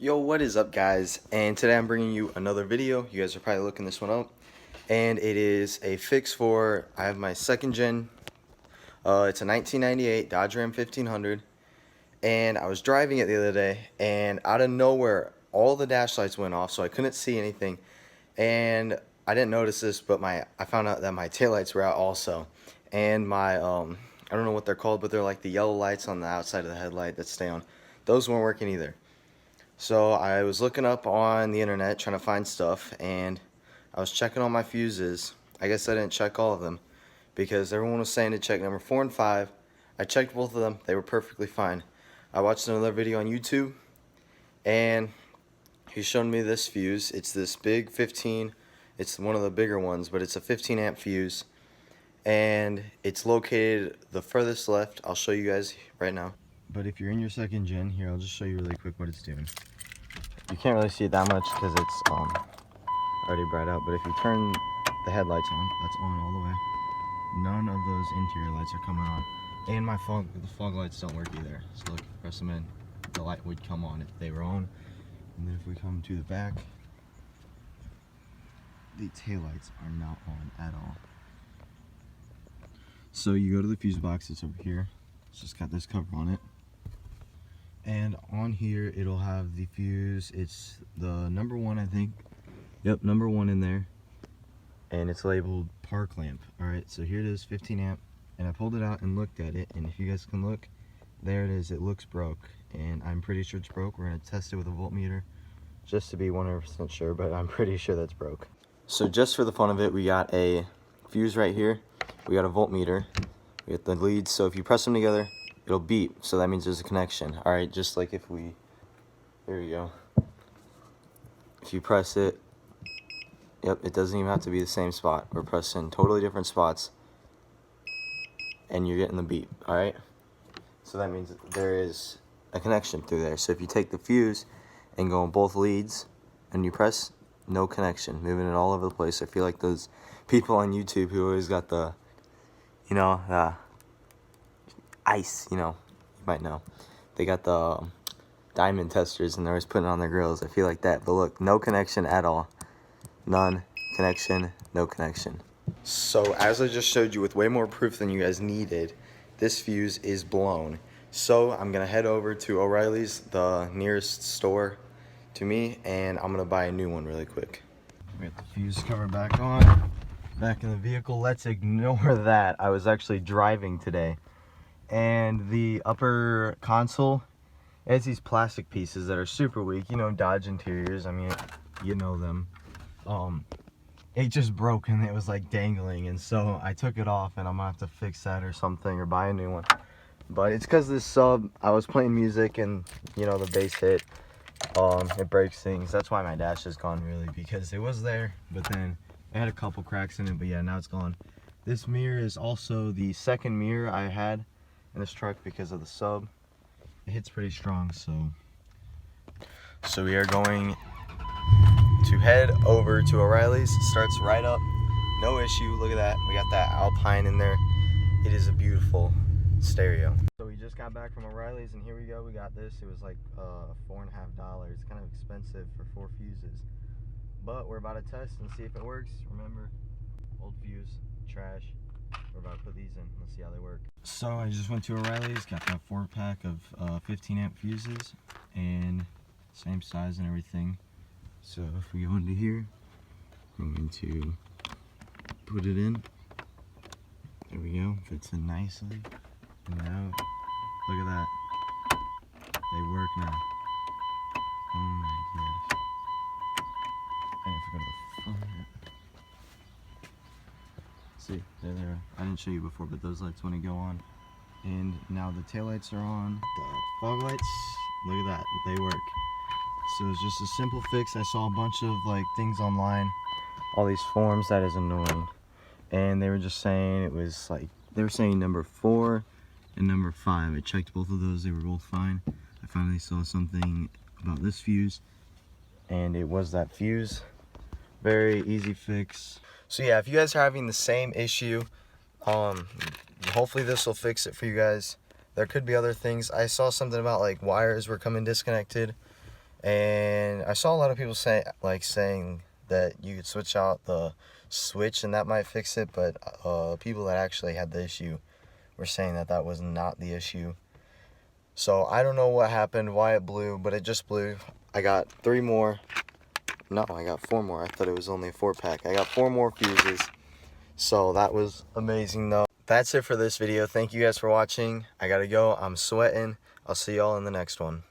Yo, what is up, guys? And today I'm bringing you another video. You guys are probably looking this one up, and it is a fix for, I have my second gen. It's a 1998 Dodge Ram 1500, and I was driving it the other day, and out of nowhere all the dash lights went off, so I couldn't see anything. And I didn't notice this, but I found out that my taillights were out also, and my I don't know what they're called, but they're like the yellow lights on the outside of the headlight that stay on. Those weren't working either. So I was looking up on the internet trying to find stuff, and I was checking all my fuses. I guess I didn't check all of them because everyone was saying to check number 4 and 5. I checked both of them. They were perfectly fine. I watched another video on YouTube, and he showed me this fuse. It's this big 15. It's one of the bigger ones, but it's a 15 amp fuse, and it's located the furthest left. I'll show you guys right now. But if you're in your second gen, here, I'll just show you really quick what it's doing. You can't really see it that much because it's already bright out, but if you turn the headlights on, that's on all the way. None of those interior lights are coming on. And the fog lights don't work either. So look, press them in, the light would come on if they were on. And then if we come to the back, the taillights are not on at all. So you go to the fuse box, it's over here. It's just got this cover on it. And on here, it'll have the fuse. It's the number 1, I think. Yep, number 1 in there. And it's labeled park lamp. Alright, so here it is, 15 amp. And I pulled it out and looked at it. And if you guys can look, there it is. It looks broke. And I'm pretty sure it's broke. We're going to test it with a voltmeter just to be 100% sure, but I'm pretty sure that's broke. So just for the fun of it, we got a fuse right here. We got a voltmeter. We got the leads. So if you press them together, it'll beep, so that means there's a connection. Alright, just like if we, there we go. If you press it, yep, it doesn't even have to be the same spot. We're pressing totally different spots, and you're getting the beep, alright? So that means there is a connection through there. So if you take the fuse and go on both leads, and you press, no connection, moving it all over the place. I feel like those people on YouTube who always got the, ice, you might know. They got the diamond testers and they're always putting it on their grills. I feel like that. But look, no connection at all. None connection, no connection. So as I just showed you with way more proof than you guys needed, this fuse is blown. So I'm going to head over to O'Reilly's, the nearest store to me, and I'm going to buy a new one really quick. We got the fuse cover back on, back in the vehicle. Let's ignore that. I was actually driving today. And the upper console has these plastic pieces that are super weak. Dodge interiors, I mean, you know them. It just broke and it was like dangling, and so I took it off, and I'm gonna have to fix that or something, or buy a new one. But it's because this sub, I was playing music and the bass hit, it breaks things. That's why my dash is gone, really, because it was there, but then it had a couple cracks in it. But yeah, now it's gone. This mirror is also the second mirror I had in this truck because of the sub. It hits pretty strong. So we are going to head over to O'Reilly's. It starts right up, no issue. Look at that, we got that Alpine in there. It is a beautiful stereo. So we just got back from O'Reilly's, and here we go. We got this. It was like $4.50. It's kind of expensive for 4 fuses, but we're about to test and see if it works. Remember, old fuse, trash. We're about to put these in. Let's see how they work. So I just went to O'Reilly's, got that 4-pack of 15 amp fuses, and same size and everything. So if we go into here, I'm going to put it in. There we go. Fits in nicely. And now, look at that. They work now. Oh my gosh. I forgot the phone. See, there they are. I didn't show you before, but those lights when they go on. And now the taillights are on. The fog lights, look at that, they work. So it's just a simple fix. I saw a bunch of things online, all these forums. That is annoying. And they were just saying it was they were saying number 4 and number 5. I checked both of those, they were both fine. I finally saw something about this fuse, and it was that fuse. Very easy fix. So yeah, if you guys are having the same issue, hopefully this will fix it for you guys. There could be other things. I saw something about wires were coming disconnected, And I saw a lot of people saying that you could switch out the switch and that might fix it, but people that actually had the issue were saying that that was not the issue. So I don't know what happened, why it blew, but it just blew. I got 3 more. No, I got 4 more. I thought it was only a 4-pack. I got 4 more fuses. So that was amazing though. That's it for this video. Thank you guys for watching. I gotta go. I'm sweating. I'll see y'all in the next one.